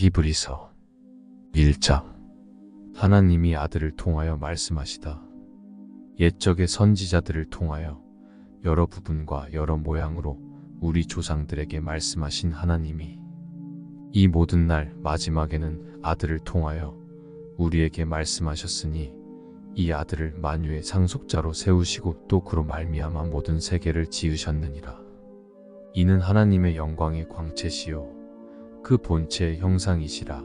히브리서 1장. 하나님이 아들을 통하여 말씀하시다. 옛적의 선지자들을 통하여 여러 부분과 여러 모양으로 우리 조상들에게 말씀하신 하나님이 이 모든 날 마지막에는 아들을 통하여 우리에게 말씀하셨으니 이 아들을 만유의 상속자로 세우시고 또 그로 말미암아 모든 세계를 지으셨느니라. 이는 하나님의 영광의 광채시요 그 본체의 형상이시라.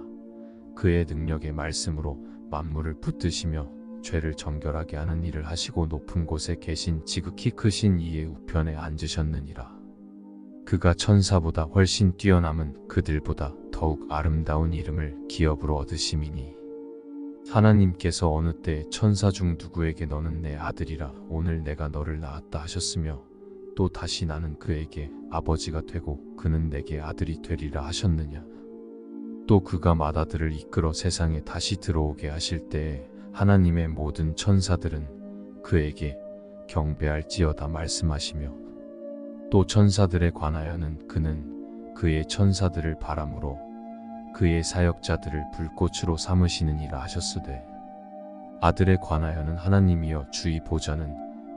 그의 능력의 말씀으로 만물을 붙드시며 죄를 정결하게 하는 일을 하시고 높은 곳에 계신 지극히 크신 이의 우편에 앉으셨느니라. 그가 천사보다 훨씬 뛰어남은 그들보다 더욱 아름다운 이름을 기업으로 얻으심이니 하나님께서 어느 때에 천사 중 누구에게 너는 내 아들이라 오늘 내가 너를 낳았다 하셨으며 또 다시 나는 그에게 아버지가 되고 그는 내게 아들이 되리라 하셨느냐. 또 그가 맏아들을 이끌어 세상에 다시 들어오게 하실 때에 하나님의 모든 천사들은 그에게 경배할지어다 말씀하시며 또 천사들에 관하여는 그는 그의 천사들을 바람으로 그의 사역자들을 불꽃으로 삼으시느니라 하셨으되 아들에 관하여는 하나님이여 주의 보좌는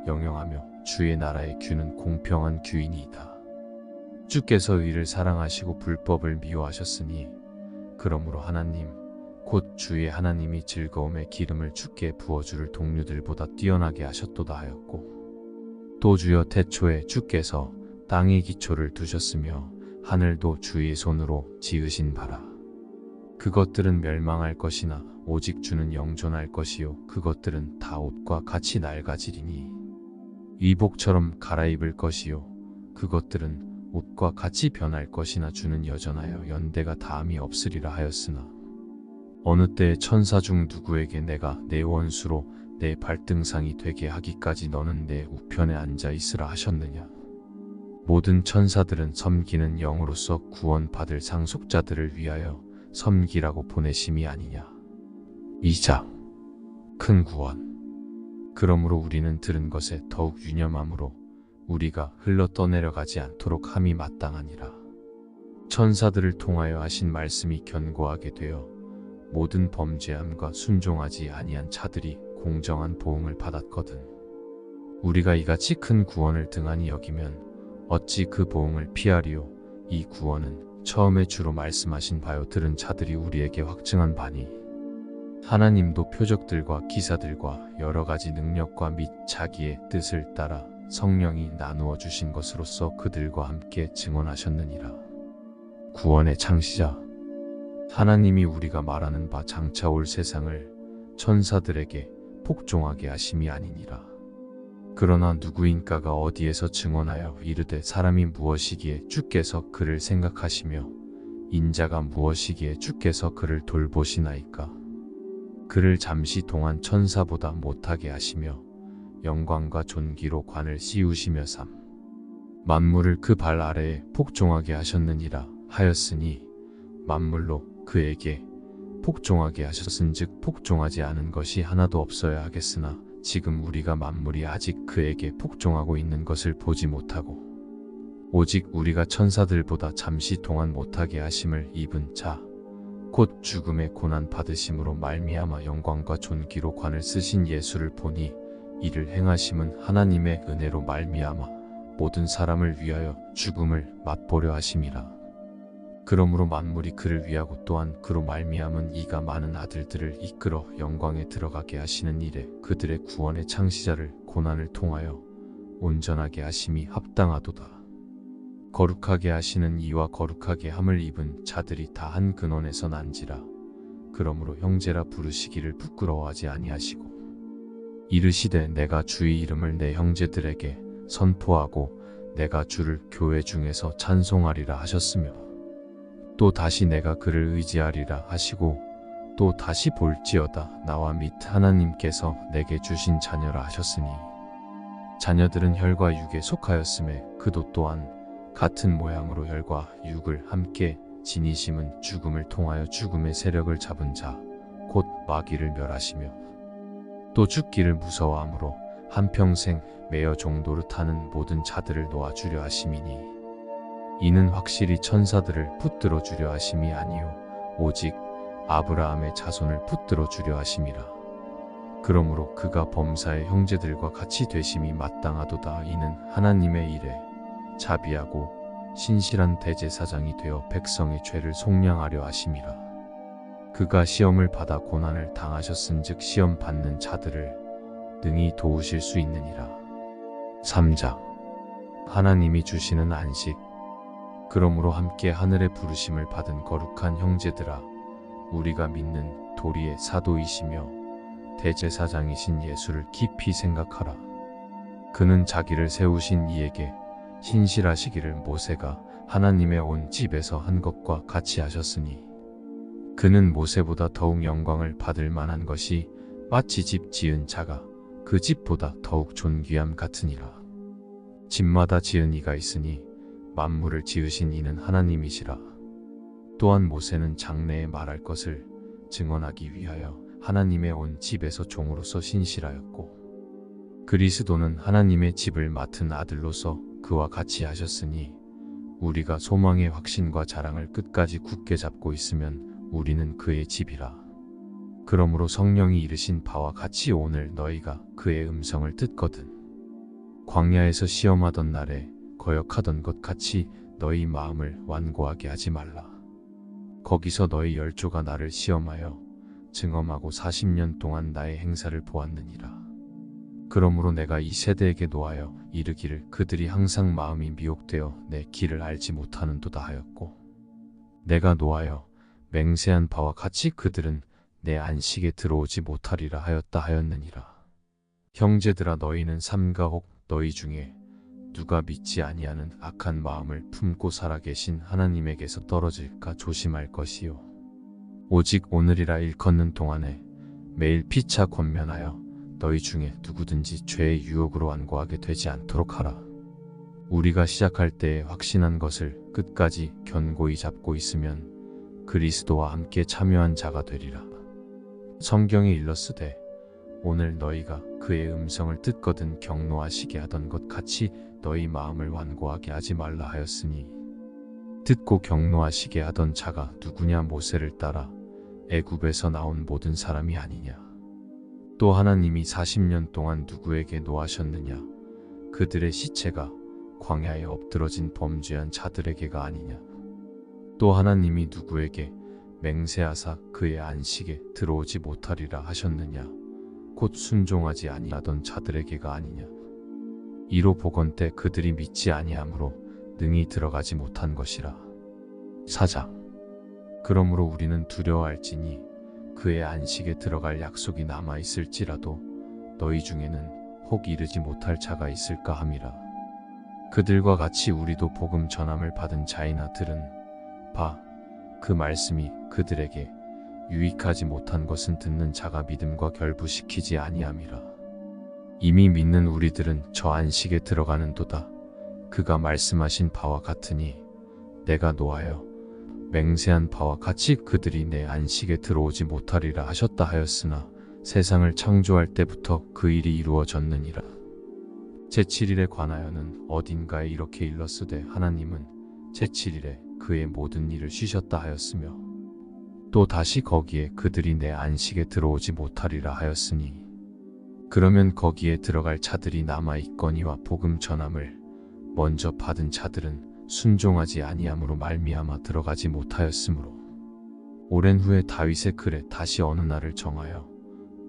영영하며 주의 나라의 규는 공평한 규이니이다. 주께서 의를 사랑하시고 불법을 미워하셨으니 그러므로 하나님 곧 주의 하나님이 즐거움의 기름을 주께 부어주를 동류들보다 뛰어나게 하셨도다 하였고 또 주여 태초에 주께서 땅의 기초를 두셨으며 하늘도 주의 손으로 지으신 바라. 그것들은 멸망할 것이나 오직 주는 영존할 것이요 그것들은 다 옷과 같이 낡아지리니 의복처럼 갈아입을 것이요 그것들은 옷과 같이 변할 것이나 주는 여전하여 연대가 다함이 없으리라 하였으나 어느 때에 천사 중 누구에게 내가 내 원수로 내 발등상이 되게 하기까지 너는 내 우편에 앉아 있으라 하셨느냐. 모든 천사들은 섬기는 영으로서 구원받을 상속자들을 위하여 섬기라고 보내심이 아니냐. 2장. 큰 구원. 그러므로 우리는 들은 것에 더욱 유념함으로 우리가 흘러 떠내려가지 않도록 함이 마땅하니라. 천사들을 통하여 하신 말씀이 견고하게 되어 모든 범죄함과 순종하지 아니한 자들이 공정한 보응을 받았거든. 우리가 이같이 큰 구원을 등한히 여기면 어찌 그 보응을 피하리요. 이 구원은 처음에 주로 말씀하신 바요 들은 자들이 우리에게 확증한 바니 하나님도 표적들과 기사들과 여러 가지 능력과 및 자기의 뜻을 따라 성령이 나누어 주신 것으로서 그들과 함께 증언하셨느니라. 구원의 창시자. 하나님이 우리가 말하는 바 장차 올 세상을 천사들에게 복종하게 하심이 아니니라. 그러나 누구인가가 어디에서 증언하여 이르되 사람이 무엇이기에 주께서 그를 생각하시며 인자가 무엇이기에 주께서 그를 돌보시나이까. 그를 잠시 동안 천사보다 못하게 하시며 영광과 존귀로 관을 씌우시며 만물을 그 발 아래에 복종하게 하셨느니라 하였으니 만물로 그에게 복종하게 하셨은즉 복종하지 않은 것이 하나도 없어야 하겠으나 지금 우리가 만물이 아직 그에게 복종하고 있는 것을 보지 못하고 오직 우리가 천사들보다 잠시 동안 못하게 하심을 입은 자 곧 죽음의 고난 받으심으로 말미암아 영광과 존귀로 관을 쓰신 예수를 보니 이를 행하심은 하나님의 은혜로 말미암아 모든 사람을 위하여 죽음을 맛보려 하심이라. 그러므로 만물이 그를 위하고 또한 그로 말미암은 이가 많은 아들들을 이끌어 영광에 들어가게 하시는 일에 그들의 구원의 창시자를 고난을 통하여 온전하게 하심이 합당하도다. 거룩하게 하시는 이와 거룩하게 함을 입은 자들이 다 한 근원에서 난지라. 그러므로 형제라 부르시기를 부끄러워하지 아니하시고 이르시되 내가 주의 이름을 내 형제들에게 선포하고 내가 주를 교회 중에서 찬송하리라 하셨으며 또 다시 내가 그를 의지하리라 하시고 또 다시 볼지어다 나와 및 하나님께서 내게 주신 자녀라 하셨으니 자녀들은 혈과 육에 속하였음에 그도 또한 같은 모양으로 혈과 육을 함께 지니심은 죽음을 통하여 죽음의 세력을 잡은 자 곧 마귀를 멸하시며 또 죽기를 무서워함으로 한평생 매여 종도를 타는 모든 자들을 놓아주려 하심이니 이는 확실히 천사들을 붙들어 주려 하심이 아니요 오직 아브라함의 자손을 붙들어 주려 하심이라. 그러므로 그가 범사의 형제들과 같이 되심이 마땅하도다. 이는 하나님의 일에 자비하고 신실한 대제사장이 되어 백성의 죄를 속량하려 하심이라. 그가 시험을 받아 고난을 당하셨은즉 시험 받는 자들을 능히 도우실 수 있느니라. 3장. 하나님이 주시는 안식. 그러므로 함께 하늘의 부르심을 받은 거룩한 형제들아, 우리가 믿는 도리의 사도이시며 대제사장이신 예수를 깊이 생각하라. 그는 자기를 세우신 이에게 신실하시기를 모세가 하나님의 온 집에서 한 것과 같이 하셨으니, 그는 모세보다 더욱 영광을 받을 만한 것이 마치 집 지은 자가 그 집보다 더욱 존귀함 같으니라. 집마다 지은 이가 있으니 만물을 지으신 이는 하나님이시라. 또한 모세는 장래에 말할 것을 증언하기 위하여 하나님의 온 집에서 종으로서 신실하였고, 그리스도는 하나님의 집을 맡은 아들로서 그와 같이 하셨으니, 우리가 소망의 확신과 자랑을 끝까지 굳게 잡고 있으면 우리는 그의 집이라. 그러므로 성령이 이르신 바와 같이 오늘 너희가 그의 음성을 듣거든 광야에서 시험하던 날에 거역하던 것 같이 너희 마음을 완고하게 하지 말라. 거기서 너희 열조가 나를 시험하여 증언하고 40년 동안 나의 행사를 보았느니라. 그러므로 내가 이 세대에게 노하여 이르기를 그들이 항상 마음이 미혹되어 내 길을 알지 못하는도다 하였고, 내가 노하여 맹세한 바와 같이 그들은 내 안식에 들어오지 못하리라 하였다 하였느니라. 형제들아, 너희는 삼가 혹 너희 중에 누가 믿지 아니하는 악한 마음을 품고 살아계신 하나님에게서 떨어질까 조심할 것이요, 오직 오늘이라 일컫는 동안에 매일 피차 권면하여 너희 중에 누구든지 죄의 유혹으로 완고하게 되지 않도록 하라. 우리가 시작할 때에 확신한 것을 끝까지 견고히 잡고 있으면 그리스도와 함께 참여한 자가 되리라. 성경에 일렀으되 오늘 너희가 그의 음성을 듣거든 경노하시게 하던 것 같이 너희 마음을 완고하게 하지 말라 하였으니, 듣고 경노하시게 하던 자가 누구냐? 모세를 따라 애굽에서 나온 모든 사람이 아니냐? 또 하나님이 40년 동안 누구에게 노하셨느냐? 그들의 시체가 광야에 엎드러진 범죄한 자들에게가 아니냐? 또 하나님이 누구에게 맹세하사 그의 안식에 들어오지 못하리라 하셨느냐? 곧 순종하지 아니하던 자들에게가 아니냐? 이로 보건대 그들이 믿지 아니하므로 능히 들어가지 못한 것이라. 4장. 그러므로 우리는 두려워할지니 그의 안식에 들어갈 약속이 남아있을지라도 너희 중에는 혹 이르지 못할 자가 있을까 함이라. 그들과 같이 우리도 복음 전함을 받은 자이나 들은 바 그 말씀이 그들에게 유익하지 못한 것은 듣는 자가 믿음과 결부시키지 아니함이라. 이미 믿는 우리들은 저 안식에 들어가는도다. 그가 말씀하신 바와 같으니 내가 노하여 맹세한 바와 같이 그들이 내 안식에 들어오지 못하리라 하셨다 하였으나, 세상을 창조할 때부터 그 일이 이루어졌느니라. 제7일에 관하여는 어딘가에 이렇게 일렀으되 하나님은 제7일에 그의 모든 일을 쉬셨다 하였으며, 또 다시 거기에 그들이 내 안식에 들어오지 못하리라 하였으니, 그러면 거기에 들어갈 자들이 남아있거니와 복음 전함을 먼저 받은 자들은 순종하지 아니함으로 말미암아 들어가지 못하였으므로, 오랜 후에 다윗의 글에 다시 어느 날을 정하여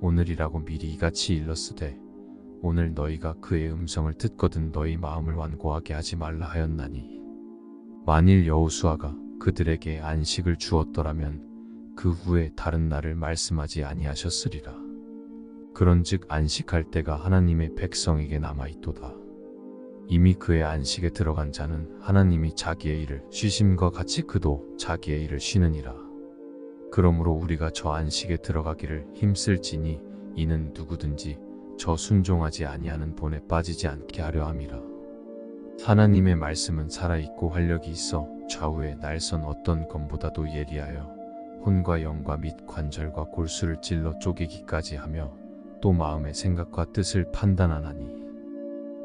오늘이라고 미리 이같이 일렀으되, 오늘 너희가 그의 음성을 듣거든 너희 마음을 완고하게 하지 말라 하였나니, 만일 여호수아가 그들에게 안식을 주었더라면 그 후에 다른 날을 말씀하지 아니하셨으리라. 그런즉 안식할 때가 하나님의 백성에게 남아있도다. 이미 그의 안식에 들어간 자는 하나님이 자기의 일을 쉬심과 같이 그도 자기의 일을 쉬느니라. 그러므로 우리가 저 안식에 들어가기를 힘쓸지니 이는 누구든지 저 순종하지 아니하는 본에 빠지지 않게 하려 함이라. 하나님의 말씀은 살아있고 활력이 있어 좌우에 날선 어떤 검보다도 예리하여 혼과 영과 및 관절과 골수를 찔러 쪼개기까지 하며 또 마음의 생각과 뜻을 판단하나니,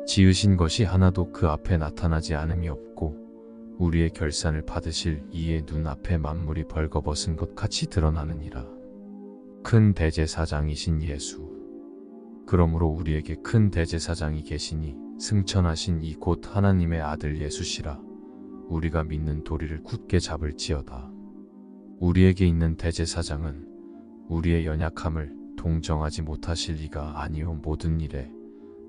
지으신 것이 하나도 그 앞에 나타나지 않음이 없고 우리의 결산을 받으실 이의 눈앞에 만물이 벌거벗은 것 같이 드러나느니라. 큰 대제사장이신 예수. 그러므로 우리에게 큰 대제사장이 계시니 승천하신 이 곧 하나님의 아들 예수시라. 우리가 믿는 도리를 굳게 잡을지어다. 우리에게 있는 대제사장은 우리의 연약함을 동정하지 못하실 이가 아니요 모든 일에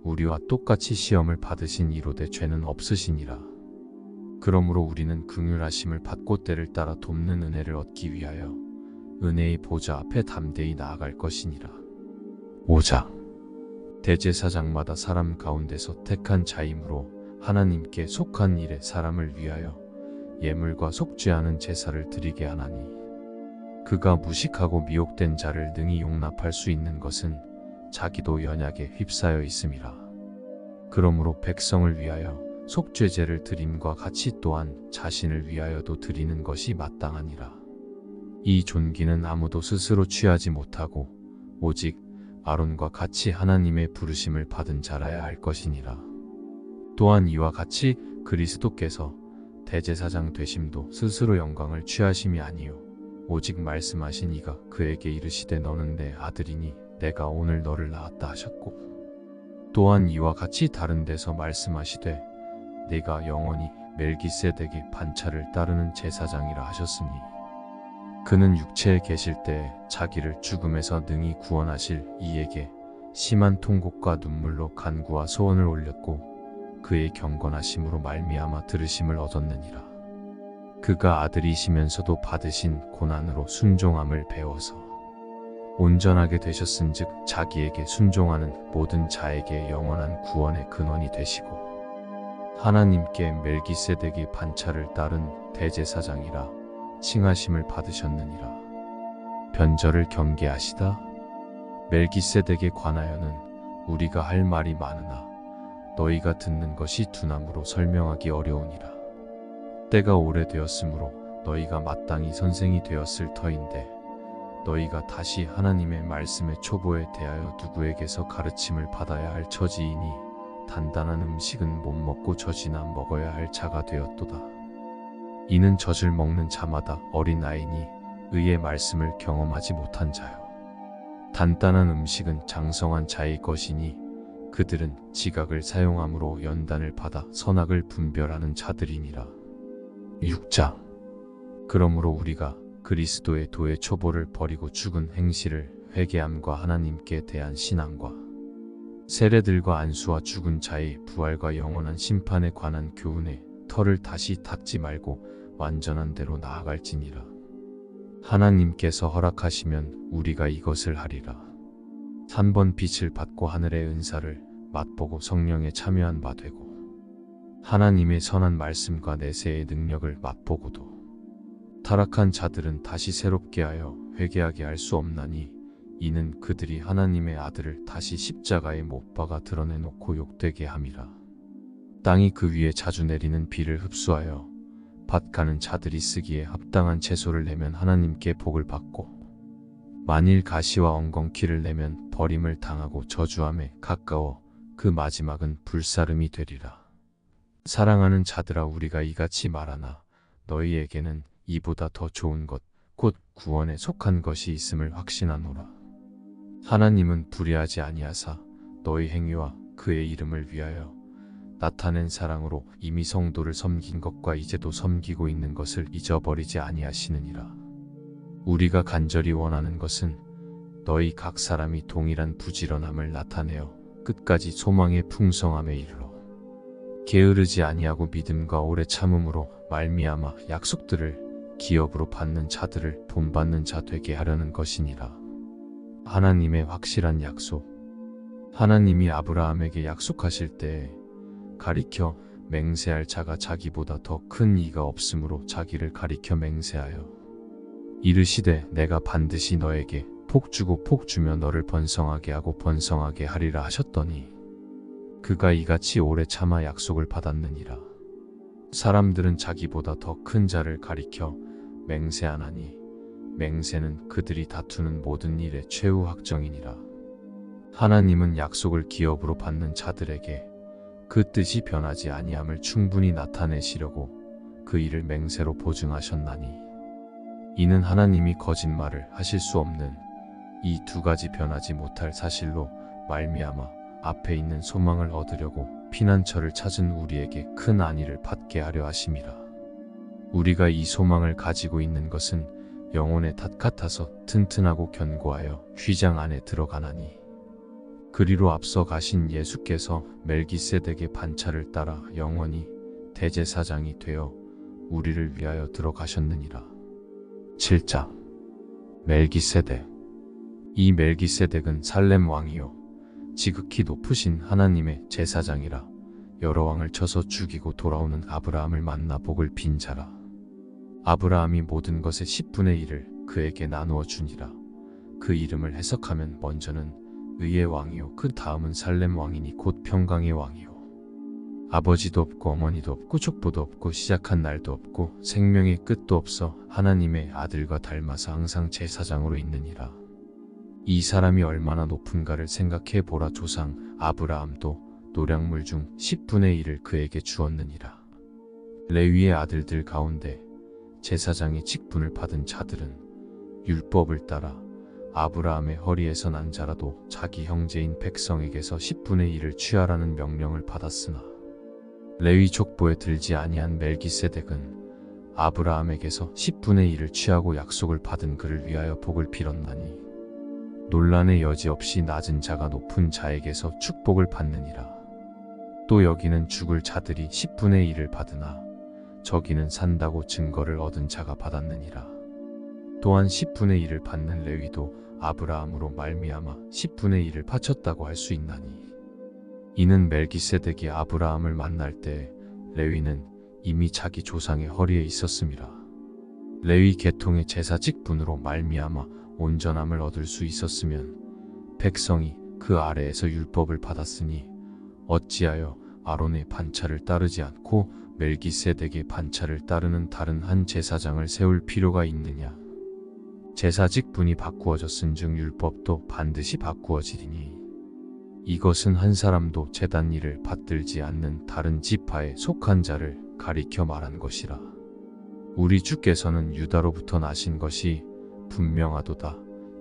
우리와 똑같이 시험을 받으신 이로되 죄는 없으시니라. 그러므로 우리는 긍휼하심을 받고 때를 따라 돕는 은혜를 얻기 위하여 은혜의 보좌 앞에 담대히 나아갈 것이니라. 5장. 대제사장마다 사람 가운데서 택한 자이므로 하나님께 속한 일에 사람을 위하여 예물과 속죄하는 제사를 드리게 하나니, 그가 무식하고 미혹된 자를 능히 용납할 수 있는 것은 자기도 연약에 휩싸여 있음이라. 그러므로 백성을 위하여 속죄제를 드림과 같이 또한 자신을 위하여도 드리는 것이 마땅하니라. 이 존귀는 아무도 스스로 취하지 못하고 오직 아론과 같이 하나님의 부르심을 받은 자라야 할 것이니라. 또한 이와 같이 그리스도께서 대제사장 되심도 스스로 영광을 취하심이 아니요 오직 말씀하신 이가 그에게 이르시되 너는 내 아들이니 내가 오늘 너를 낳았다 하셨고, 또한 이와 같이 다른 데서 말씀하시되 네가 영원히 멜기세덱의 반차를 따르는 제사장이라 하셨으니, 그는 육체에 계실 때에 자기를 죽음에서 능히 구원하실 이에게 심한 통곡과 눈물로 간구와 소원을 올렸고 그의 경건하심으로 말미암아 들으심을 얻었느니라. 그가 아들이시면서도 받으신 고난으로 순종함을 배워서 온전하게 되셨은즉 자기에게 순종하는 모든 자에게 영원한 구원의 근원이 되시고, 하나님께 멜기세덱의 반차를 따른 대제사장이라 칭하심을 받으셨느니라. 변절을 경계하시다. 멜기세덱에 관하여는 우리가 할 말이 많으나 너희가 듣는 것이 두나무로 설명하기 어려우니라. 때가 오래되었으므로 너희가 마땅히 선생이 되었을 터인데, 너희가 다시 하나님의 말씀의 초보에 대하여 누구에게서 가르침을 받아야 할 처지이니 단단한 음식은 못 먹고 젖이나 먹어야 할 자가 되었도다. 이는 젖을 먹는 자마다 어린아이니 의의 말씀을 경험하지 못한 자요. 단단한 음식은 장성한 자의 것이니 그들은 지각을 사용함으로 연단을 받아 선악을 분별하는 자들이니라. 6장. 그러므로 우리가 그리스도의 도의 초보를 버리고 죽은 행실을 회개함과 하나님께 대한 신앙과 세례들과 안수와 죽은 자의 부활과 영원한 심판에 관한 교훈에 털을 다시 닦지 말고 완전한 대로 나아갈지니라. 하나님께서 허락하시면 우리가 이것을 하리라. 한 번 빛을 받고 하늘의 은사를 맛보고 성령에 참여한 바 되고 하나님의 선한 말씀과 내세의 능력을 맛보고도 타락한 자들은 다시 새롭게 하여 회개하게 할 수 없나니, 이는 그들이 하나님의 아들을 다시 십자가에 못 박아 드러내놓고 욕되게 함이라. 땅이 그 위에 자주 내리는 비를 흡수하여 밭 가는 자들이 쓰기에 합당한 채소를 내면 하나님께 복을 받고, 만일 가시와 엉겅퀴를 내면 버림을 당하고 저주함에 가까워 그 마지막은 불사름이 되리라. 사랑하는 자들아, 우리가 이같이 말하나 너희에게는 이보다 더 좋은 것 곧 구원에 속한 것이 있음을 확신하노라. 하나님은 불의하지 아니하사 너희 행위와 그의 이름을 위하여 나타낸 사랑으로 이미 성도를 섬긴 것과 이제도 섬기고 있는 것을 잊어버리지 아니하시느니라. 우리가 간절히 원하는 것은 너희 각 사람이 동일한 부지런함을 나타내어 끝까지 소망의 풍성함에 이르러 게으르지 아니하고 믿음과 오래 참음으로 말미암아 약속들을 기업으로 받는 자들을 본받는 자 되게 하려는 것이니라. 하나님의 확실한 약속. 하나님이 아브라함에게 약속하실 때에 가리켜 맹세할 자가 자기보다 더 큰 이가 없으므로 자기를 가리켜 맹세하여 이르시되 내가 반드시 너에게 복 주고 복 주며 너를 번성하게 하고 번성하게 하리라 하셨더니, 그가 이같이 오래 참아 약속을 받았느니라. 사람들은 자기보다 더 큰 자를 가리켜 맹세하나니 맹세는 그들이 다투는 모든 일의 최후 확정이니라. 하나님은 약속을 기업으로 받는 자들에게 그 뜻이 변하지 아니함을 충분히 나타내시려고 그 일을 맹세로 보증하셨나니 이는 하나님이 거짓말을 하실 수 없는 이 두 가지 변하지 못할 사실로 말미암아 앞에 있는 소망을 얻으려고 피난처를 찾은 우리에게 큰 안위를 받게 하려 하심이라. 우리가 이 소망을 가지고 있는 것은 영혼의 탓 같아서 튼튼하고 견고하여 휘장 안에 들어가나니 그리로 앞서 가신 예수께서 멜기세덱의 반차를 따라 영원히 대제사장이 되어 우리를 위하여 들어가셨느니라. 7장 멜기세덱. 이 멜기세덱은 살렘 왕이요 지극히 높으신 하나님의 제사장이라. 여러 왕을 쳐서 죽이고 돌아오는 아브라함을 만나 복을 빈 자라. 아브라함이 모든 것의 10분의 1을 그에게 나누어 주니라. 그 이름을 해석하면 먼저는 의의 왕이요 그 다음은 살렘 왕이니 곧 평강의 왕이요. 아버지도 없고 어머니도 없고 족보도 없고 시작한 날도 없고 생명의 끝도 없어 하나님의 아들과 닮아서 항상 제사장으로 있느니라. 이 사람이 얼마나 높은가를 생각해 보라. 조상 아브라함도 노량물 중 10분의 1을 그에게 주었느니라. 레위의 아들들 가운데 제사장의 직분을 받은 자들은 율법을 따라 아브라함의 허리에서 난 자라도 자기 형제인 백성에게서 10분의 1을 취하라는 명령을 받았으나 레위 족보에 들지 아니한 멜기세덱은 아브라함에게서 10분의 1을 취하고 약속을 받은 그를 위하여 복을 빌었나니 논란의 여지 없이 낮은 자가 높은 자에게서 축복을 받느니라. 또 여기는 죽을 자들이 10분의 1을 받으나 저기는 산다고 증거를 얻은 자가 받았느니라. 또한 10분의 1을 받는 레위도 아브라함으로 말미암아 10분의 1을 바쳤다고 할 수 있나니 이는 멜기세덱이 아브라함을 만날 때 레위는 이미 자기 조상의 허리에 있었음이라. 레위 계통의 제사 직분으로 말미암아 온전함을 얻을 수 있었으면 백성이 그 아래에서 율법을 받았으니 어찌하여 아론의 반차를 따르지 않고 멜기세덱의 반차를 따르는 다른 한 제사장을 세울 필요가 있느냐. 제사 직분이 바꾸어졌은즉 율법도 반드시 바꾸어지리니 이것은 한 사람도 제단 일을 받들지 않는 다른 지파에 속한 자를 가리켜 말한 것이라. 우리 주께서는 유다로부터 나신 것이 분명하도다.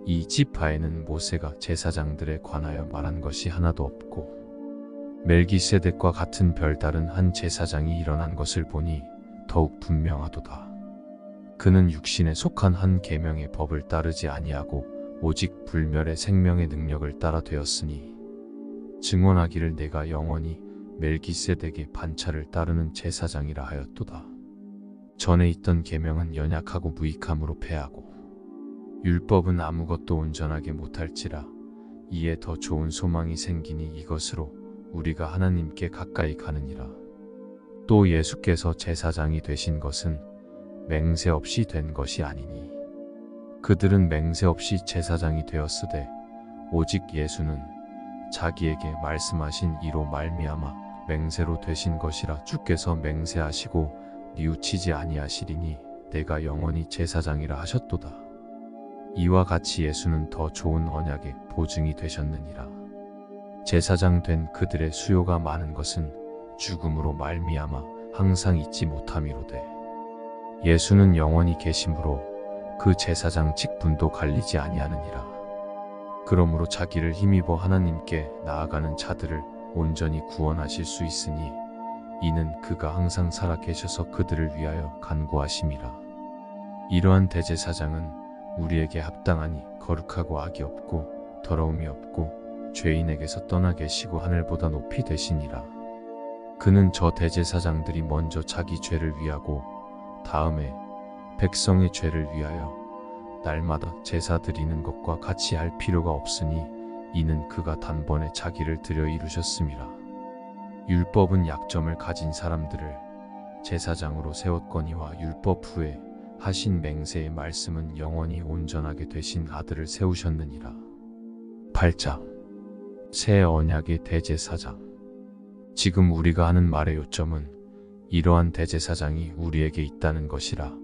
이 지파에는 모세가 제사장들에 관하여 말한 것이 하나도 없고 멜기세덱과 같은 별다른 한 제사장이 일어난 것을 보니 더욱 분명하도다. 그는 육신에 속한 한 계명의 법을 따르지 아니하고 오직 불멸의 생명의 능력을 따라 되었으니 증언하기를 내가 영원히 멜기세덱의 반차를 따르는 제사장이라 하였도다. 전에 있던 계명은 연약하고 무익함으로 패하고 율법은 아무것도 온전하게 못할지라. 이에 더 좋은 소망이 생기니 이것으로 우리가 하나님께 가까이 가느니라. 또 예수께서 제사장이 되신 것은 맹세 없이 된 것이 아니니 그들은 맹세 없이 제사장이 되었으되 오직 예수는 자기에게 말씀하신 이로 말미암아 맹세로 되신 것이라. 주께서 맹세하시고 뉘우치지 아니하시리니 내가 영원히 제사장이라 하셨도다. 이와 같이 예수는 더 좋은 언약의 보증이 되셨느니라. 제사장 된 그들의 수요가 많은 것은 죽음으로 말미암아 항상 잊지 못함이로되 예수는 영원히 계심으로 그 제사장 직분도 갈리지 아니하느니라. 그러므로 자기를 힘입어 하나님께 나아가는 자들을 온전히 구원하실 수 있으니 이는 그가 항상 살아 계셔서 그들을 위하여 간구하심이라. 이러한 대제사장은 우리에게 합당하니 거룩하고 악이 없고 더러움이 없고 죄인에게서 떠나 계시고 하늘보다 높이 되시니라. 그는 저 대제사장들이 먼저 자기 죄를 위하고 다음에 백성의 죄를 위하여 날마다 제사 드리는 것과 같이 할 필요가 없으니 이는 그가 단번에 자기를 들여 이루셨음이라. 율법은 약점을 가진 사람들을 제사장으로 세웠거니와 율법 후에 하신 맹세의 말씀은 영원히 온전하게 되신 아들을 세우셨느니라. 8장 새 언약의 대제사장. 지금 우리가 하는 말의 요점은 이러한 대제사장이 우리에게 있다는 것이라.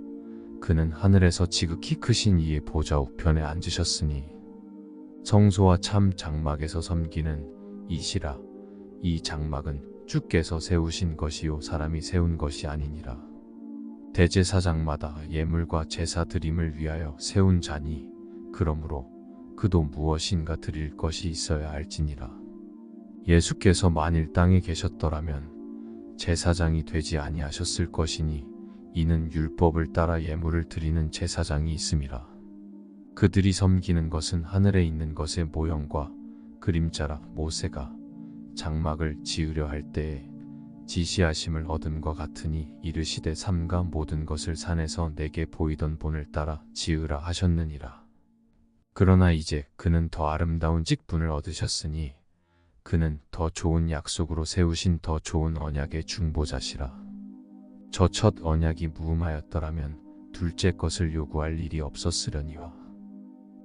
그는 하늘에서 지극히 크신 이의 보좌 우편에 앉으셨으니 성소와 참 장막에서 섬기는 이시라. 이 장막은 주께서 세우신 것이요 사람이 세운 것이 아니니라. 대제사장마다 예물과 제사 드림을 위하여 세운 자니 그러므로 그도 무엇인가 드릴 것이 있어야 할지니라. 예수께서 만일 땅에 계셨더라면 제사장이 되지 아니하셨을 것이니 이는 율법을 따라 예물을 드리는 제사장이 있음이라. 그들이 섬기는 것은 하늘에 있는 것의 모형과 그림자라. 모세가 장막을 지으려 할 때에 지시하심을 얻음과 같으니 이르시되 삼가 모든 것을 산에서 내게 보이던 본을 따라 지으라 하셨느니라. 그러나 이제 그는 더 아름다운 직분을 얻으셨으니 그는 더 좋은 약속으로 세우신 더 좋은 언약의 중보자시라. 저 첫 언약이 무음하였더라면 둘째 것을 요구할 일이 없었으려니와.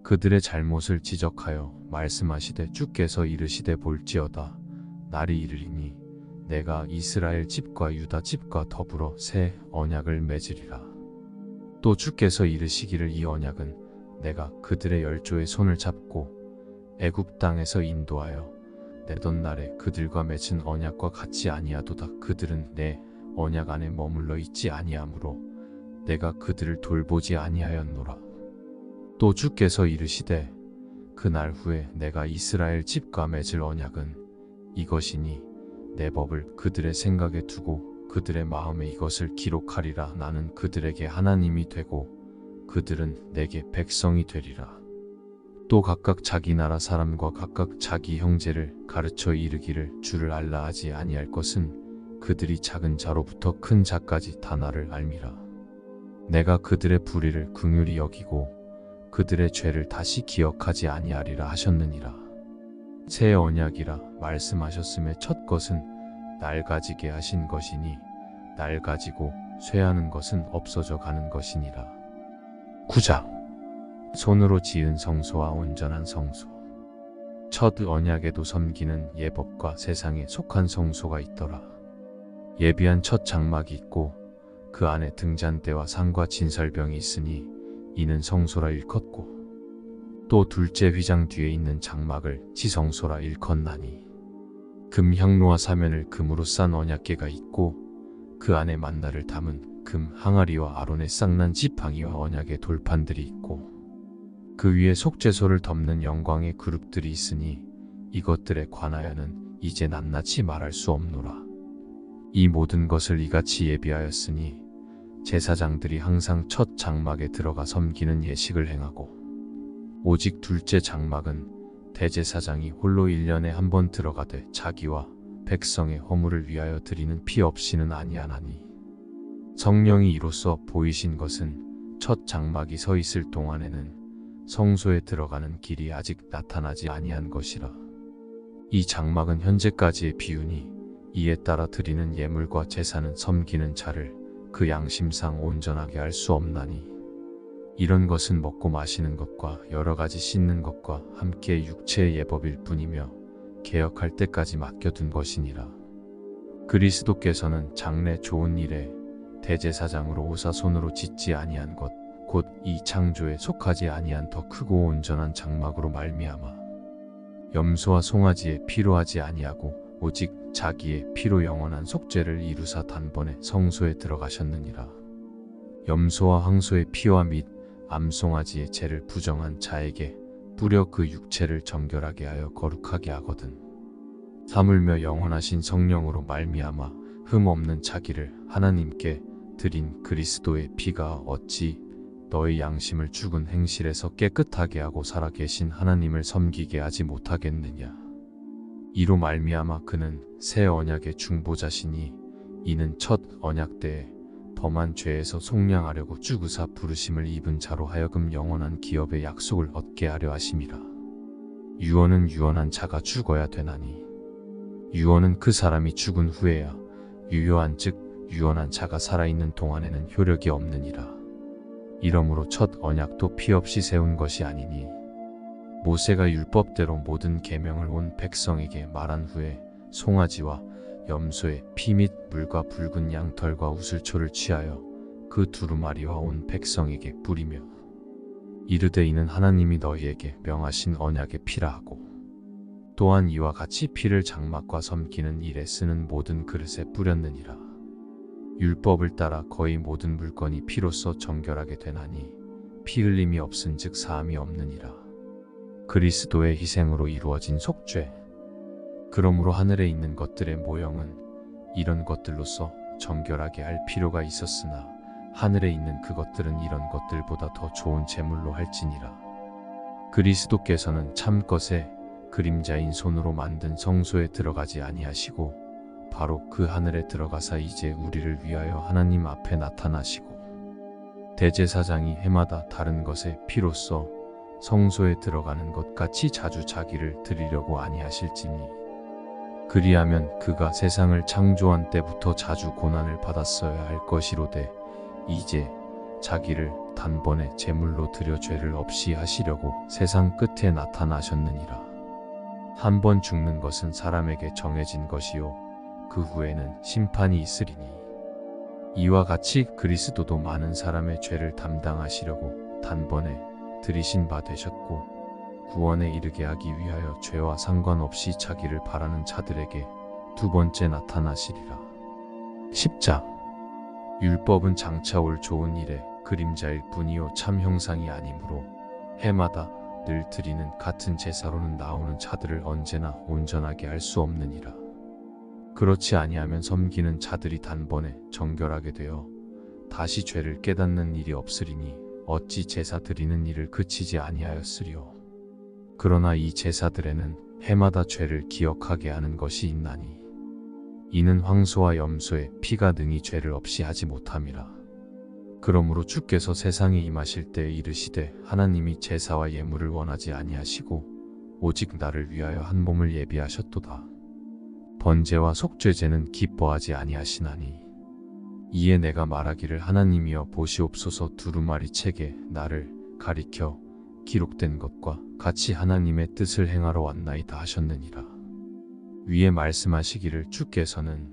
그들의 잘못을 지적하여 말씀하시되 주께서 이르시되 볼지어다 날이 이르리니 내가 이스라엘 집과 유다 집과 더불어 새 언약을 맺으리라. 또 주께서 이르시기를 이 언약은 내가 그들의 열조의 손을 잡고 애굽 땅에서 인도하여 내던 날에 그들과 맺은 언약과 같지 아니하도다. 그들은 내 언약 안에 머물러 있지 아니하므로 내가 그들을 돌보지 아니하였노라. 또 주께서 이르시되 그날 후에 내가 이스라엘 집과 맺을 언약은 이것이니 내 법을 그들의 생각에 두고 그들의 마음에 이것을 기록하리라. 나는 그들에게 하나님이 되고 그들은 내게 백성이 되리라. 또 각각 자기 나라 사람과 각각 자기 형제를 가르쳐 이르기를 주를 알라 하지 아니할 것은 그들이 작은 자로부터 큰 자까지 다 나를 알미라. 내가 그들의 불의를 긍휼히 여기고 그들의 죄를 다시 기억하지 아니하리라 하셨느니라. 새 언약이라 말씀하셨음에 첫 것은 날 가지게 하신 것이니 날 가지고 쇠하는 것은 없어져 가는 것이니라. 9장 손으로 지은 성소와 온전한 성소. 첫 언약에도 섬기는 예법과 세상에 속한 성소가 있더라. 예비한 첫 장막이 있고 그 안에 등잔대와 상과 진설병이 있으니 이는 성소라 일컫고 또 둘째 휘장 뒤에 있는 장막을 지성소라 일컫나니 금 향로와 사면을 금으로 싼 언약궤가 있고 그 안에 만나를 담은 금 항아리와 아론의 쌍난 지팡이와 언약의 돌판들이 있고 그 위에 속죄소를 덮는 영광의 그룹들이 있으니 이것들에 관하여는 이제 낱낱이 말할 수 없노라. 이 모든 것을 이같이 예비하였으니 제사장들이 항상 첫 장막에 들어가 섬기는 예식을 행하고 오직 둘째 장막은 대제사장이 홀로 1년에 한 번 들어가되 자기와 백성의 허물을 위하여 드리는 피 없이는 아니하나니 성령이 이로써 보이신 것은 첫 장막이 서 있을 동안에는 성소에 들어가는 길이 아직 나타나지 아니한 것이라. 이 장막은 현재까지의 비유니 이에 따라 드리는 예물과 제사는 섬기는 자를 그 양심상 온전하게 할 수 없나니 이런 것은 먹고 마시는 것과 여러 가지 씻는 것과 함께 육체의 예법일 뿐이며 개혁할 때까지 맡겨둔 것이니라. 그리스도께서는 장래 좋은 일에 대제사장으로 오사 손으로 짓지 아니한 것 곧 이 창조에 속하지 아니한 더 크고 온전한 장막으로 말미암아 염소와 송아지의 피로 하지 아니하고 오직 자기의 피로 영원한 속죄를 이루사 단번에 성소에 들어가셨느니라. 염소와 황소의 피와 및 암송아지의 죄를 부정한 자에게 뿌려 그 육체를 정결하게 하여 거룩하게 하거든. 사물며 영원하신 성령으로 말미암아 흠 없는 자기를 하나님께 드린 그리스도의 피가 어찌 너의 양심을 죽은 행실에서 깨끗하게 하고 살아계신 하나님을 섬기게 하지 못하겠느냐. 이로 말미암아 그는 새 언약의 중보자시니 이는 첫 언약 때에 범한 죄에서 속량하려고 죽으사 부르심을 입은 자로 하여금 영원한 기업의 약속을 얻게 하려 하심이라. 유언은 유언한 자가 죽어야 되나니 유언은 그 사람이 죽은 후에야 유효한 즉 유언한 자가 살아있는 동안에는 효력이 없느니라. 이러므로 첫 언약도 피 없이 세운 것이 아니니 모세가 율법대로 모든 계명을 온 백성에게 말한 후에 송아지와 염소의 피 및 물과 붉은 양털과 우슬초를 취하여 그 두루마리와 온 백성에게 뿌리며 이르되 이는 하나님이 너희에게 명하신 언약의 피라 하고 또한 이와 같이 피를 장막과 섬기는 일에 쓰는 모든 그릇에 뿌렸느니라. 율법을 따라 거의 모든 물건이 피로써 정결하게 되나니 피 흘림이 없은즉 사함이 없느니라. 그리스도의 희생으로 이루어진 속죄. 그러므로 하늘에 있는 것들의 모형은 이런 것들로서 정결하게 할 필요가 있었으나 하늘에 있는 그것들은 이런 것들보다 더 좋은 제물로 할지니라. 그리스도께서는 참것의 그림자인 손으로 만든 성소에 들어가지 아니하시고 바로 그 하늘에 들어가사 이제 우리를 위하여 하나님 앞에 나타나시고 대제사장이 해마다 다른 것에 피로써 성소에 들어가는 것 같이 자주 자기를 드리려고 아니하실지니 그리하면 그가 세상을 창조한 때부터 자주 고난을 받았어야 할 것이로되 이제 자기를 단번에 제물로 드려 죄를 없이 하시려고 세상 끝에 나타나셨느니라. 한 번 죽는 것은 사람에게 정해진 것이요 그 후에는 심판이 있으리니 이와 같이 그리스도도 많은 사람의 죄를 담당하시려고 단번에 들이신 바 되셨고 구원에 이르게 하기 위하여 죄와 상관없이 자기를 바라는 자들에게 두 번째 나타나시리라. 10장. 율법은 장차 올 좋은 일의 그림자일 뿐이요 참 형상이 아니므로 해마다 늘 드리는 같은 제사로는 나오는 자들을 언제나 온전하게 할 수 없느니라. 그렇지 아니하면 섬기는 자들이 단번에 정결하게 되어 다시 죄를 깨닫는 일이 없으리니 어찌 제사 드리는 일을 그치지 아니하였으리요. 그러나 이 제사들에는 해마다 죄를 기억하게 하는 것이 있나니 이는 황소와 염소의 피가 능히 죄를 없이 하지 못함이라. 그러므로 주께서 세상에 임하실 때에 이르시되 하나님이 제사와 예물을 원하지 아니하시고 오직 나를 위하여 한 몸을 예비하셨도다. 번제와 속죄제는 기뻐하지 아니하시나니 이에 내가 말하기를 하나님이여 보시옵소서 두루마리 책에 나를 가리켜 기록된 것과 같이 하나님의 뜻을 행하러 왔나이다 하셨느니라. 위에 말씀하시기를 주께서는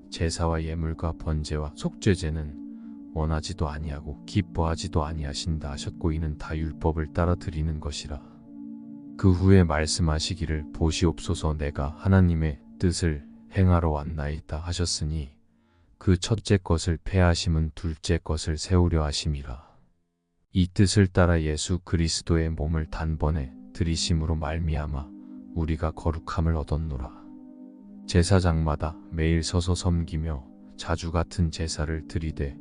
제사와 예물과 번제와 속죄제는 원하지도 아니하고 기뻐하지도 아니하신다 하셨고 이는 다 율법을 따라 드리는 것이라. 그 후에 말씀하시기를 보시옵소서 내가 하나님의 뜻을 행하러 왔나이다 하셨으니 그 첫째 것을 폐하심은 둘째 것을 세우려 하심이라. 이 뜻을 따라 예수 그리스도의 몸을 단번에 드리심으로 말미암아 우리가 거룩함을 얻었노라. 제사장마다 매일 서서 섬기며 자주 같은 제사를 드리되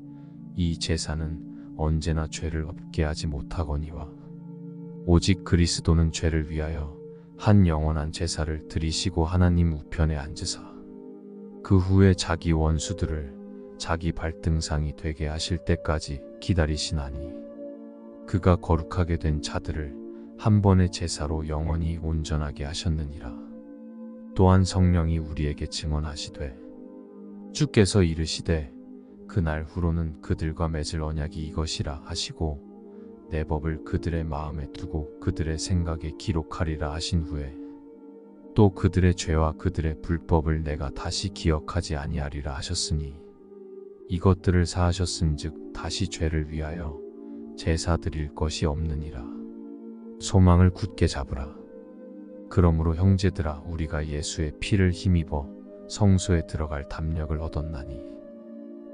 이 제사는 언제나 죄를 없게 하지 못하거니와 오직 그리스도는 죄를 위하여 한 영원한 제사를 드리시고 하나님 우편에 앉으사 그 후에 자기 원수들을 자기 발등상이 되게 하실 때까지 기다리시나니 그가 거룩하게 된 자들을 한 번의 제사로 영원히 온전하게 하셨느니라. 또한 성령이 우리에게 증언하시되 주께서 이르시되 그날 후로는 그들과 맺을 언약이 이것이라 하시고 내 법을 그들의 마음에 두고 그들의 생각에 기록하리라 하신 후에 또 그들의 죄와 그들의 불법을 내가 다시 기억하지 아니하리라 하셨으니 이것들을 사하셨은즉 다시 죄를 위하여 제사 드릴 것이 없느니라. 소망을 굳게 잡으라. 그러므로 형제들아 우리가 예수의 피를 힘입어 성소에 들어갈 담력을 얻었나니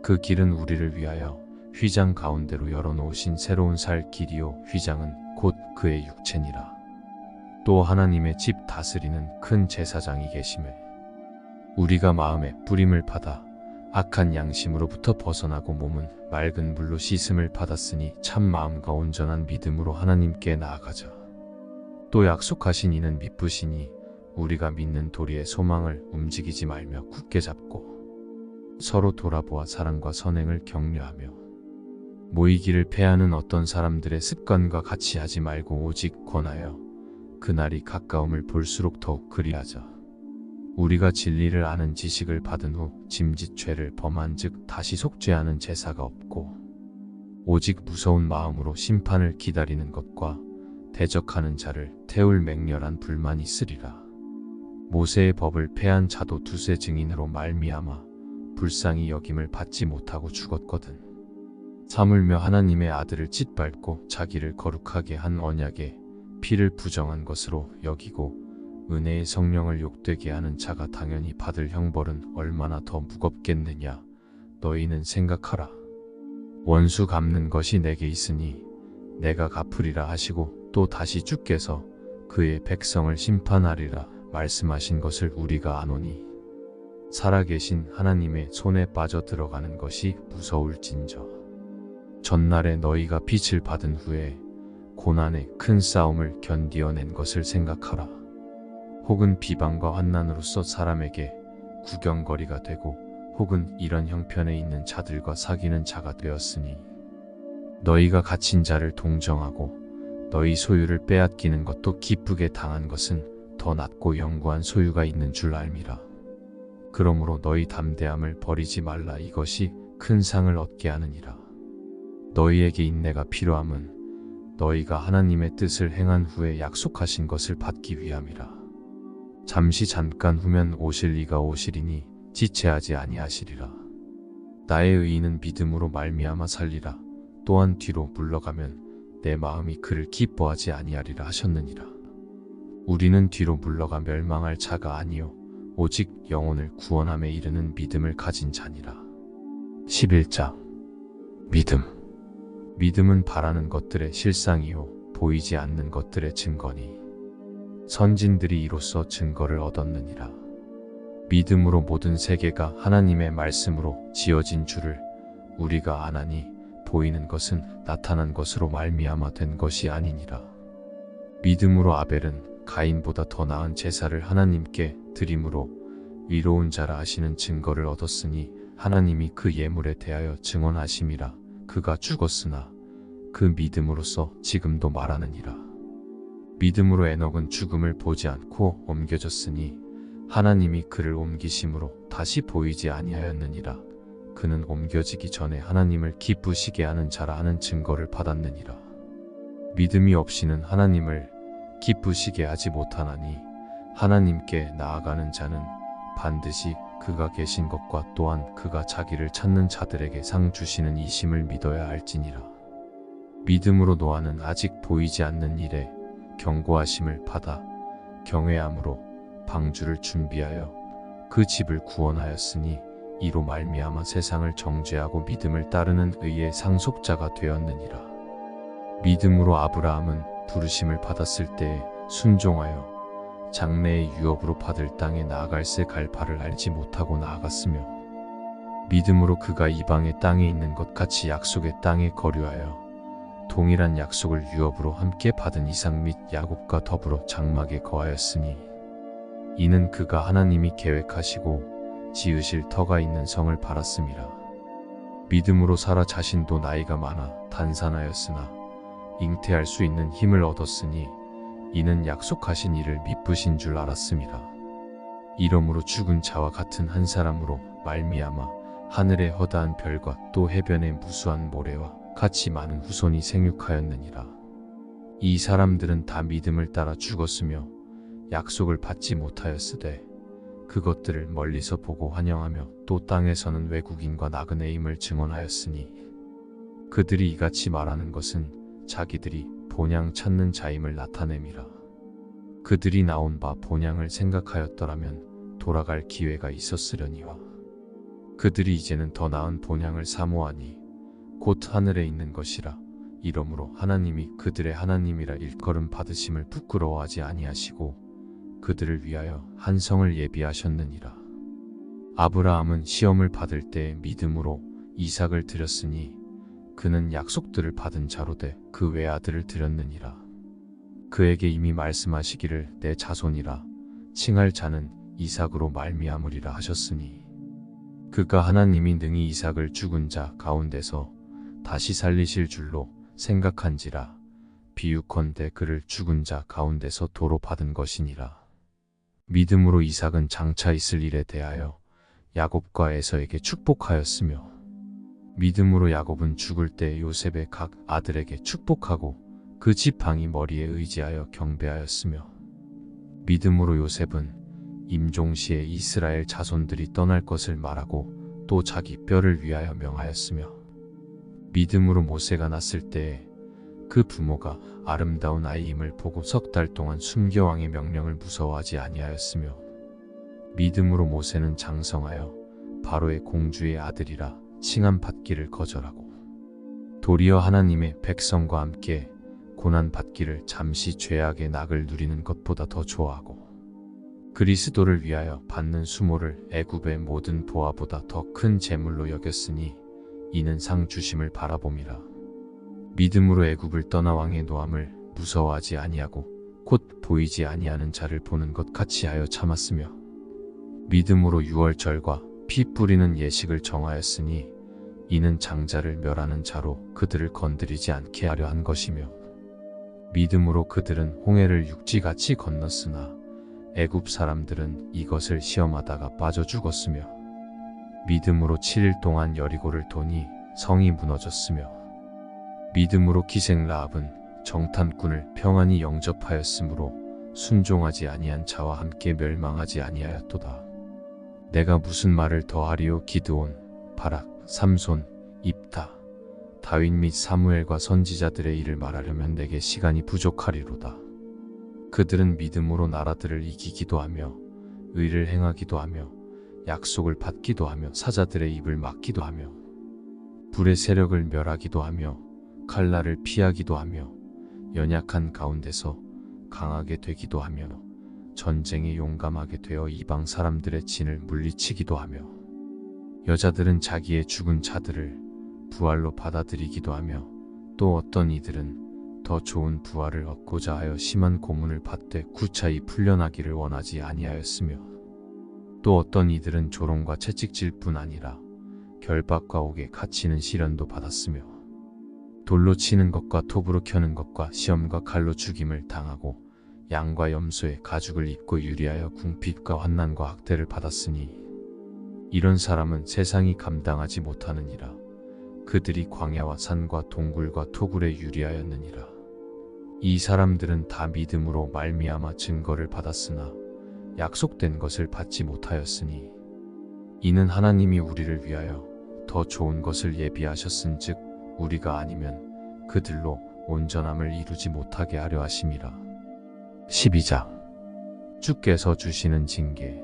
그 길은 우리를 위하여 휘장 가운데로 열어놓으신 새로운 살 길이요 휘장은 곧 그의 육체니라. 또 하나님의 집 다스리는 큰 제사장이 계심에 우리가 마음에 뿌림을 받아 악한 양심으로부터 벗어나고 몸은 맑은 물로 씻음을 받았으니 참 마음과 온전한 믿음으로 하나님께 나아가자. 또 약속하신 이는 미쁘시니 우리가 믿는 도리의 소망을 움직이지 말며 굳게 잡고 서로 돌아보아 사랑과 선행을 격려하며 모이기를 패하는 어떤 사람들의 습관과 같이 하지 말고 오직 권하여 그날이 가까움을 볼수록 더욱 그리하자. 우리가 진리를 아는 지식을 받은 후 짐짓 죄를 범한 즉 다시 속죄하는 제사가 없고 오직 무서운 마음으로 심판을 기다리는 것과 대적하는 자를 태울 맹렬한 불만이 있으리라. 모세의 법을 폐한 자도 두세 증인으로 말미암아 불쌍히 여김을 받지 못하고 죽었거든. 사물며 하나님의 아들을 짓밟고 자기를 거룩하게 한 언약의 피를 부정한 것으로 여기고 은혜의 성령을 욕되게 하는 자가 당연히 받을 형벌은 얼마나 더 무겁겠느냐. 너희는 생각하라. 원수 갚는 것이 내게 있으니 내가 갚으리라 하시고 또 다시 주께서 그의 백성을 심판하리라 말씀하신 것을 우리가 아노니 살아계신 하나님의 손에 빠져 들어가는 것이 무서울진저. 전날에 너희가 빛을 받은 후에 고난의 큰 싸움을 견디어낸 것을 생각하라. 혹은 비방과 환난으로서 사람에게 구경거리가 되고 혹은 이런 형편에 있는 자들과 사귀는 자가 되었으니 너희가 갇힌 자를 동정하고 너희 소유를 빼앗기는 것도 기쁘게 당한 것은 더 낫고 영구한 소유가 있는 줄 알미라. 그러므로 너희 담대함을 버리지 말라. 이것이 큰 상을 얻게 하느니라. 너희에게 인내가 필요함은 너희가 하나님의 뜻을 행한 후에 약속하신 것을 받기 위함이라. 잠깐 후면 오실 이가 오시리니 지체하지 아니하시리라. 나의 의인은 믿음으로 말미암아 살리라. 또한 뒤로 물러가면 내 마음이 그를 기뻐하지 아니하리라 하셨느니라. 우리는 뒤로 물러가 멸망할 자가 아니요 오직 영혼을 구원함에 이르는 믿음을 가진 자니라. 11장 믿음은 바라는 것들의 실상이요 보이지 않는 것들의 증거니 선진들이 이로써 증거를 얻었느니라. 믿음으로 모든 세계가 하나님의 말씀으로 지어진 줄을 우리가 아나니 보이는 것은 나타난 것으로 말미암아 된 것이 아니니라. 믿음으로 아벨은 가인보다 더 나은 제사를 하나님께 드림으로 의로운 자라 하시는 증거를 얻었으니 하나님이 그 예물에 대하여 증언하심이라. 그가 죽었으나 그 믿음으로써 지금도 말하느니라. 믿음으로 에녹은 죽음을 보지 않고 옮겨졌으니 하나님이 그를 옮기심으로 다시 보이지 아니하였느니라. 그는 옮겨지기 전에 하나님을 기쁘시게 하는 자라 하는 증거를 받았느니라. 믿음이 없이는 하나님을 기쁘시게 하지 못하나니 하나님께 나아가는 자는 반드시 그가 계신 것과 또한 그가 자기를 찾는 자들에게 상 주시는 이심을 믿어야 할지니라. 믿음으로 노아는 아직 보이지 않는 일에 경고하심을 받아 경외함으로 방주를 준비하여 그 집을 구원하였으니 이로 말미암아 세상을 정죄하고 믿음을 따르는 의의 상속자가 되었느니라. 믿음으로 아브라함은 부르심을 받았을 때에 순종하여 장래의 유업으로 받을 땅에 나아갈새 갈 바를 알지 못하고 나아갔으며 믿음으로 그가 이방의 땅에 있는 것 같이 약속의 땅에 거류하여 동일한 약속을 유업으로 함께 받은 이삭 및 야곱과 더불어 장막에 거하였으니 이는 그가 하나님이 계획하시고 지으실 터가 있는 성을 바랐음이라. 믿음으로 사라 자신도 나이가 많아 단산하였으나 잉태할 수 있는 힘을 얻었으니 이는 약속하신 이를 미쁘신 줄 알았음이라. 이러므로 죽은 자와 같은 한 사람으로 말미암아 하늘의 허다한 별과 또 해변의 무수한 모래와 같이 많은 후손이 생육하였느니라. 이 사람들은 다 믿음을 따라 죽었으며 약속을 받지 못하였으되 그것들을 멀리서 보고 환영하며 또 땅에서는 외국인과 나그네임을 증언하였으니 그들이 이같이 말하는 것은 자기들이 본향 찾는 자임을 나타냄이라. 그들이 나온 바 본향을 생각하였더라면 돌아갈 기회가 있었으려니와 그들이 이제는 더 나은 본향을 사모하니 곧 하늘에 있는 것이라. 이러므로 하나님이 그들의 하나님이라 일컬음 받으심을 부끄러워하지 아니하시고 그들을 위하여 한 성을 예비하셨느니라. 아브라함은 시험을 받을 때에 믿음으로 이삭을 드렸으니 그는 약속들을 받은 자로 돼 그 외아들을 드렸느니라. 그에게 이미 말씀하시기를 내 자손이라 칭할 자는 이삭으로 말미암으리라 하셨으니 그가 하나님이 능히 이삭을 죽은 자 가운데서 다시 살리실 줄로 생각한지라. 비유컨대 그를 죽은 자 가운데서 도로 받은 것이니라. 믿음으로 이삭은 장차 있을 일에 대하여 야곱과 에서에게 축복하였으며 믿음으로 야곱은 죽을 때 요셉의 각 아들에게 축복하고 그 지팡이 머리에 의지하여 경배하였으며 믿음으로 요셉은 임종시에 이스라엘 자손들이 떠날 것을 말하고 또 자기 뼈를 위하여 명하였으며 믿음으로 모세가 났을 때에 그 부모가 아름다운 아이임을 보고 석 달 동안 숨겨 왕의 명령을 무서워하지 아니하였으며 믿음으로 모세는 장성하여 바로의 공주의 아들이라 칭함 받기를 거절하고 도리어 하나님의 백성과 함께 고난 받기를 잠시 죄악의 낙을 누리는 것보다 더 좋아하고 그리스도를 위하여 받는 수모를 애굽의 모든 보화보다 더 큰 재물로 여겼으니 이는 상 주심을 바라봄이라. 믿음으로 애굽을 떠나 왕의 노함을 무서워하지 아니하고 곧 보이지 아니하는 자를 보는 것 같이 하여 참았으며 믿음으로 유월절과 피 뿌리는 예식을 정하였으니 이는 장자를 멸하는 자로 그들을 건드리지 않게 하려 한 것이며 믿음으로 그들은 홍해를 육지같이 건넜으나 애굽 사람들은 이것을 시험하다가 빠져 죽었으며 믿음으로 7일 동안 여리고를 도니 성이 무너졌으며 믿음으로 기생 라합은 정탐꾼을 평안히 영접하였으므로 순종하지 아니한 자와 함께 멸망하지 아니하였도다. 내가 무슨 말을 더하리요? 기드온, 바락, 삼손, 입다, 다윗 및 사무엘과 선지자들의 일을 말하려면 내게 시간이 부족하리로다. 그들은 믿음으로 나라들을 이기기도 하며 의를 행하기도 하며 약속을 받기도 하며 사자들의 입을 막기도 하며 불의 세력을 멸하기도 하며 칼날을 피하기도 하며 연약한 가운데서 강하게 되기도 하며 전쟁에 용감하게 되어 이방 사람들의 진을 물리치기도 하며 여자들은 자기의 죽은 자들을 부활로 받아들이기도 하며 또 어떤 이들은 더 좋은 부활을 얻고자 하여 심한 고문을 받되 구차히 풀려나기를 원하지 아니하였으며 또 어떤 이들은 조롱과 채찍질 뿐 아니라 결박과 옥에 갇히는 시련도 받았으며 돌로 치는 것과 톱으로 켜는 것과 시험과 칼로 죽임을 당하고 양과 염소의 가죽을 입고 유리하여 궁핍과 환난과 학대를 받았으니 이런 사람은 세상이 감당하지 못하느니라. 그들이 광야와 산과 동굴과 토굴에 유리하였느니라. 이 사람들은 다 믿음으로 말미암아 증거를 받았으나 약속된 것을 받지 못하였으니 이는 하나님이 우리를 위하여 더 좋은 것을 예비하셨은즉 우리가 아니면 그들로 온전함을 이루지 못하게 하려 하심이라. 12장 주께서 주시는 징계.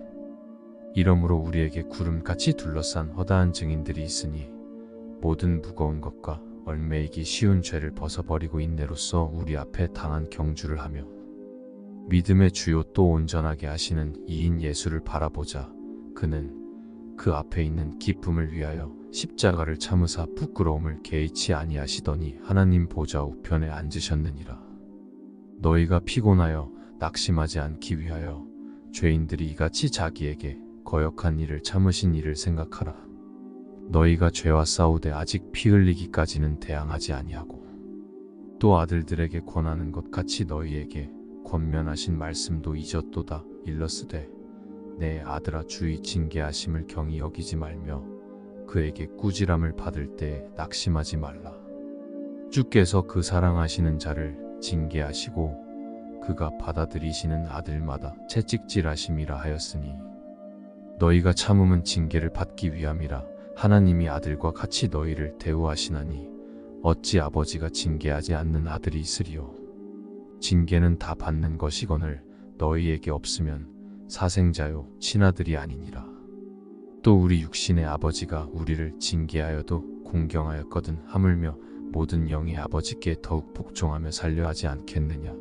이러므로 우리에게 구름같이 둘러싼 허다한 증인들이 있으니 모든 무거운 것과 얽매이기 쉬운 죄를 벗어버리고 인내로써 우리 앞에 당한 경주를 하며 믿음의 주요 또 온전하게 하시는 이인 예수를 바라보자. 그는 그 앞에 있는 기쁨을 위하여 십자가를 참으사 부끄러움을 개의치 아니하시더니 하나님 보좌 우편에 앉으셨느니라. 너희가 피곤하여 낙심하지 않기 위하여 죄인들이 이같이 자기에게 거역한 일을 참으신 일을 생각하라. 너희가 죄와 싸우되 아직 피 흘리기까지는 대항하지 아니하고 또 아들들에게 권하는 것 같이 너희에게 권면하신 말씀도 잊었도다. 일러스되 내 아들아 주의 징계하심을 경히 여기지 말며 그에게 꾸지람을 받을 때에 낙심하지 말라. 주께서 그 사랑하시는 자를 징계하시고 그가 받아들이시는 아들마다 채찍질하심이라 하였으니 너희가 참음은 징계를 받기 위함이라. 하나님이 아들과 같이 너희를 대우하시나니 어찌 아버지가 징계하지 않는 아들이 있으리요. 징계는 다 받는 것이거늘 너희에게 없으면 사생자요 친아들이 아니니라. 또 우리 육신의 아버지가 우리를 징계하여도 공경하였거든 하물며 모든 영의 아버지께 더욱 복종하며 살려 하지 않겠느냐.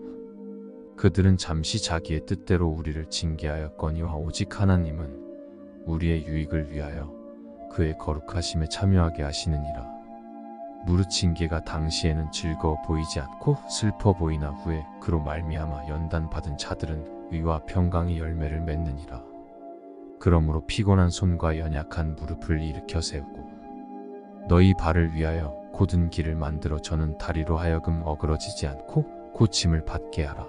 그들은 잠시 자기의 뜻대로 우리를 징계하였거니와 오직 하나님은 우리의 유익을 위하여 그의 거룩하심에 참여하게 하시느니라. 무릇 징계가 당시에는 즐거워 보이지 않고 슬퍼 보이나 후에 그로 말미암아 연단받은 자들은 의와 평강의 열매를 맺느니라. 그러므로 피곤한 손과 연약한 무릎을 일으켜 세우고 너희 발을 위하여 곧은 길을 만들어 저는 다리로 하여금 어그러지지 않고 고침을 받게 하라.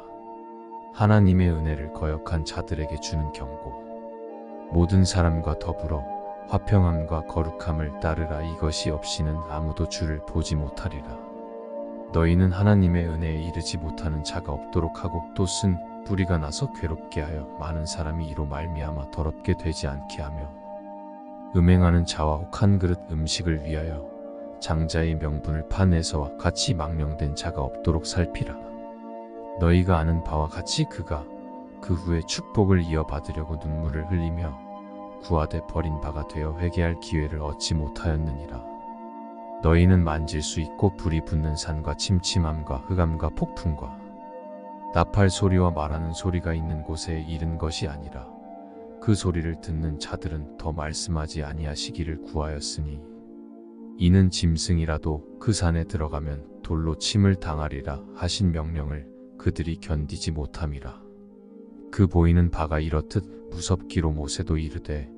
하나님의 은혜를 거역한 자들에게 주는 경고. 모든 사람과 더불어 화평함과 거룩함을 따르라. 이것이 없이는 아무도 주를 보지 못하리라. 너희는 하나님의 은혜에 이르지 못하는 자가 없도록 하고 또 쓴 뿌리가 나서 괴롭게 하여 많은 사람이 이로 말미암아 더럽게 되지 않게 하며 음행하는 자와 혹 한 그릇 음식을 위하여 장자의 명분을 파내서와 같이 망령된 자가 없도록 살피라. 너희가 아는 바와 같이 그가 그 후에 축복을 이어받으려고 눈물을 흘리며 구하되 버린 바가 되어 회개할 기회를 얻지 못하였느니라. 너희는 만질 수 있고 불이 붙는 산과 침침함과 흑암과 폭풍과 나팔 소리와 말하는 소리가 있는 곳에 이른 것이 아니라 그 소리를 듣는 자들은 더 말씀하지 아니하시기를 구하였으니 이는 짐승이라도 그 산에 들어가면 돌로 침을 당하리라 하신 명령을 그들이 견디지 못함이라. 그 보이는 바가 이렇듯 무섭기로 모세도 이르되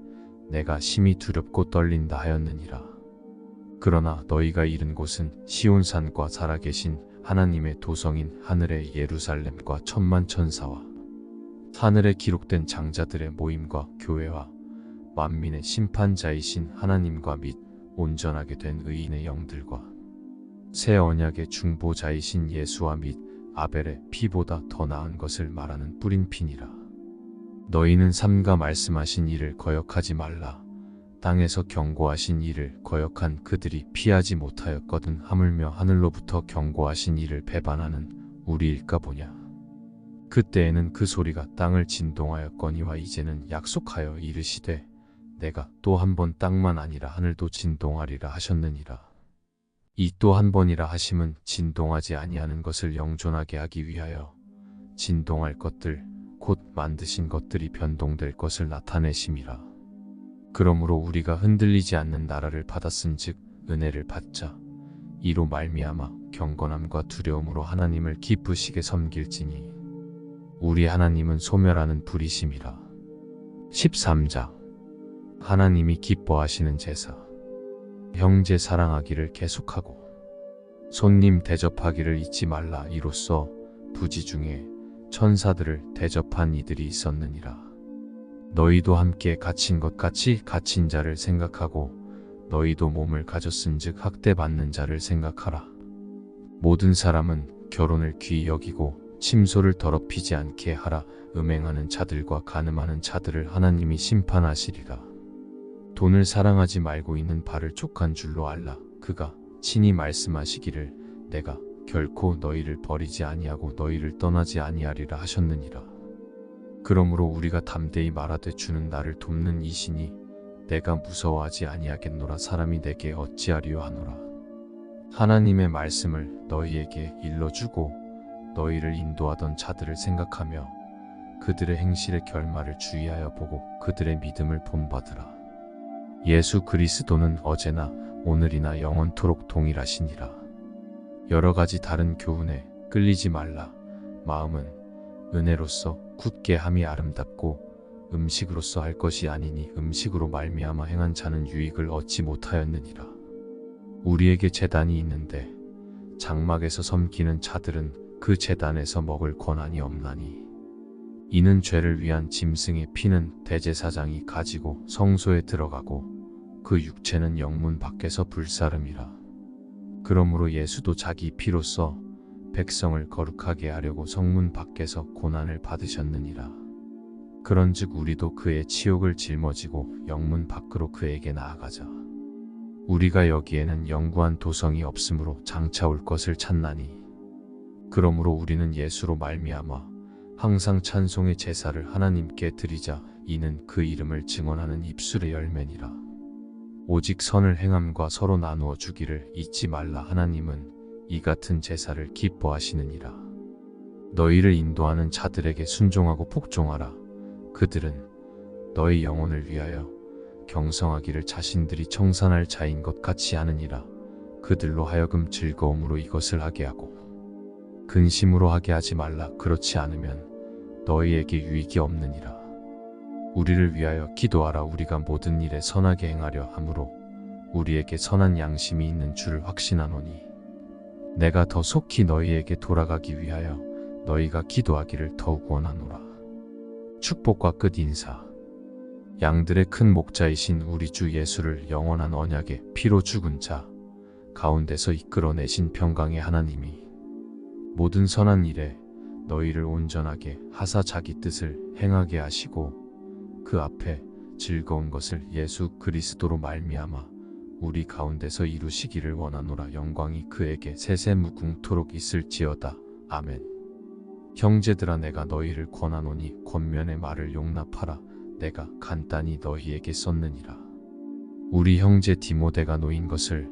내가 심히 두렵고 떨린다 하였느니라. 그러나 너희가 이른 곳은 시온산과 살아계신 하나님의 도성인 하늘의 예루살렘과 천만 천사와 하늘에 기록된 장자들의 모임과 교회와 만민의 심판자이신 하나님과 및 온전하게 된 의인의 영들과 새 언약의 중보자이신 예수와 및 아벨의 피보다 더 나은 것을 말하는 뿌린 피니라. 너희는 삼가 말씀하신 이를 거역하지 말라. 땅에서 경고하신 이를 거역한 그들이 피하지 못하였거든 하물며 하늘로부터 경고하신 이를 배반하는 우리일까 보냐. 그때에는 그 소리가 땅을 진동하였거니와 이제는 약속하여 이르시되 내가 또 한 번 땅만 아니라 하늘도 진동하리라 하셨느니라. 이 또 한 번이라 하심은 진동하지 아니하는 것을 영존하게 하기 위하여 진동할 것들 곧 만드신 것들이 변동될 것을 나타내심이라. 그러므로 우리가 흔들리지 않는 나라를 받았은즉 은혜를 받자. 이로 말미암아 경건함과 두려움으로 하나님을 기쁘시게 섬길지니 우리 하나님은 소멸하는 불이심이라. 13장 하나님이 기뻐하시는 제사. 형제 사랑하기를 계속하고 손님 대접하기를 잊지 말라. 이로써 부지 중에 천사들을 대접한 이들이 있었느니라. 너희도 함께 갇힌 것 같이 갇힌 자를 생각하고 너희도 몸을 가졌은즉 학대받는 자를 생각하라. 모든 사람은 결혼을 귀히 여기고 침소를 더럽히지 않게 하라. 음행하는 자들과 간음하는 자들을 하나님이 심판하시리라. 돈을 사랑하지 말고 있는 바를 족한 줄로 알라. 그가 친히 말씀하시기를 내가 결코 너희를 버리지 아니하고 너희를 떠나지 아니하리라 하셨느니라. 그러므로 우리가 담대히 말하되 주는 나를 돕는 이시니 내가 무서워하지 아니하겠노라. 사람이 내게 어찌하리요 하노라. 하나님의 말씀을 너희에게 일러주고 너희를 인도하던 자들을 생각하며 그들의 행실의 결말을 주의하여 보고 그들의 믿음을 본받으라. 예수 그리스도는 어제나 오늘이나 영원토록 동일하시니라. 여러 가지 다른 교훈에 끌리지 말라. 마음은 은혜로서 굳게 함이 아름답고 음식으로서 할 것이 아니니 음식으로 말미암아 행한 자는 유익을 얻지 못하였느니라. 우리에게 제단이 있는데 장막에서 섬기는 자들은 그 제단에서 먹을 권한이 없나니 이는 죄를 위한 짐승의 피는 대제사장이 가지고 성소에 들어가고 그 육체는 영문 밖에서 불사름이라. 그러므로 예수도 자기 피로써 백성을 거룩하게 하려고 성문 밖에서 고난을 받으셨느니라. 그런즉 우리도 그의 치욕을 짊어지고 영문 밖으로 그에게 나아가자. 우리가 여기에는 영구한 도성이 없으므로 장차 올 것을 찾나니 그러므로 우리는 예수로 말미암아 항상 찬송의 제사를 하나님께 드리자. 이는 그 이름을 증언하는 입술의 열매니라. 오직 선을 행함과 서로 나누어 주기를 잊지 말라. 하나님은 이 같은 제사를 기뻐하시느니라. 너희를 인도하는 자들에게 순종하고 복종하라. 그들은 너희 영혼을 위하여 경성하기를 자신들이 청산할 자인 것 같이 하느니라. 그들로 하여금 즐거움으로 이것을 하게 하고 근심으로 하게 하지 말라. 그렇지 않으면 너희에게 유익이 없느니라. 우리를 위하여 기도하라. 우리가 모든 일에 선하게 행하려 함으로 우리에게 선한 양심이 있는 줄 확신하노니 내가 더 속히 너희에게 돌아가기 위하여 너희가 기도하기를 더욱 원하노라. 축복과 끝 인사. 양들의 큰 목자이신 우리 주 예수를 영원한 언약의 피로 죽은 자 가운데서 이끌어내신 평강의 하나님이 모든 선한 일에 너희를 온전하게 하사 자기 뜻을 행하게 하시고 그 앞에 즐거운 것을 예수 그리스도로 말미암아 우리 가운데서 이루시기를 원하노라. 영광이 그에게 세세무궁토록 있을지어다. 아멘. 형제들아 내가 너희를 권하노니 권면의 말을 용납하라. 내가 간단히 너희에게 썼느니라. 우리 형제 디모데가 노인 것을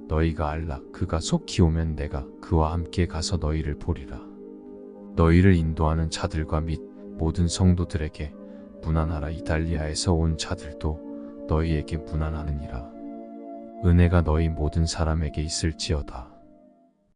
너희가 알라. 그가 속히 오면 내가 그와 함께 가서 너희를 보리라. 너희를 인도하는 자들과 및 모든 성도들에게 문안하라. 이달리아에서 온 자들도 너희에게 문안하느니라. 은혜가 너희 모든 사람에게 있을지어다.